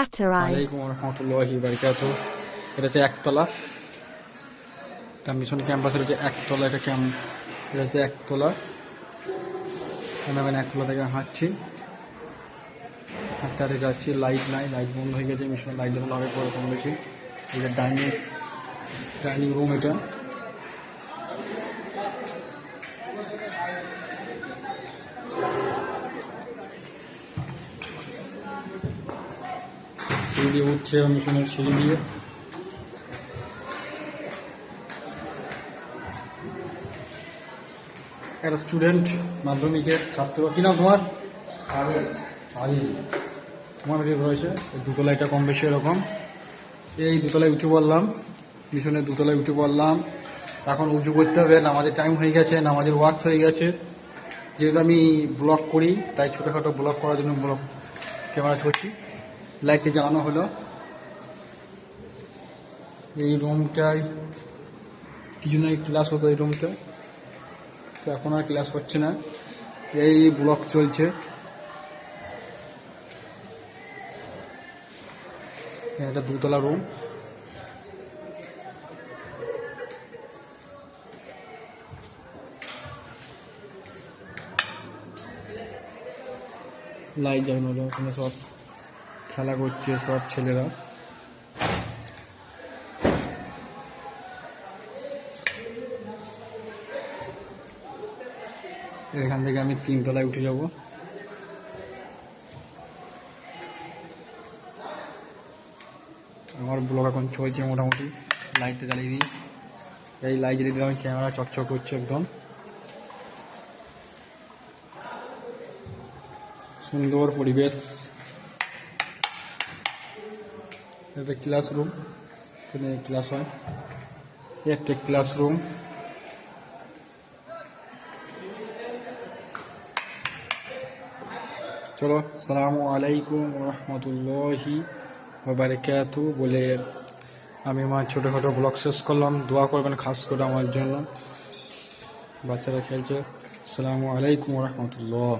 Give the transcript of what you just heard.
Atarai. ওয়ালাইকুম রহমতুল্লাহি বারাকাতুহু। এটা হচ্ছে একতলা, এটা মিশন ক্যাম্পাসের হচ্ছে একতলা, এটা এটা হচ্ছে একতলা। আমি এখন একতলা থেকে হাঁটছি, হাঁটতে হাঁটতে যাচ্ছি। লাইট নাই, লাইট বন্ধ হয়ে গেছে। মিশন লাইট যখন হবে পরে কম বেশি। এটা ডাইনিং রুম, এটা সিঁড়ি দিয়ে উঠছে, মিশনের সিঁড়ি দিয়ে। একটা স্টুডেন্ট, মাধ্যমিকের ছাত্র। কি নাম তোমার? আলি। তোমার যে রয়েছে দুতলা, এটা কম বেশি এরকম। এই দুতলায় উঠে পড়লাম, মিশনের দুতলায় উঠে পড়লাম। এখন উঁচু করতে হবে, নামাজের টাইম হয়ে গেছে, নামাজের ওয়াক্ত হয়ে গেছে। যেহেতু আমি ব্লগ করি, তাই ছোটোখাটো ব্লগ করার জন্য ব্লগ ক্যামেরা করছি। লাইটটি জ্বালানো হলো। এই রুমটায় কিছু না ক্লাস হতো, এই রুমটা তো এখন আর ক্লাস হচ্ছে না, এই ব্লগ চলছে। এটা দুতলা রুম। লাইট জ্বালানো হলো, ওখানে সব খেলা করছে সব ছেলেরা। এখান থেকে আমি 3 তলায় উঠে যাব। আমার ব্লগ এখন চলছে মোটামুটি। লাইটটা জ্বালিয়ে দিই, এই লাইট জ্বালিয়ে দিলে আমি ক্যামেরা চকচক করছে একদম সুন্দর পরিবেশ। এটা ক্লাসরুম, এখানে ক্লাস হয়, একটা ক্লাসরুম। চলো, আসসালামু আলাইকুম রহমতুল্লাহি বারাকাতুহু বলে আমি আমার ছোটোখাটো ব্লগ শেষ করলাম। দোয়া করবেন খাস করে আমার জন্য। বাচ্চারা খেলছে। আসসালামু আলাইকুম রহমতুল্লাহ।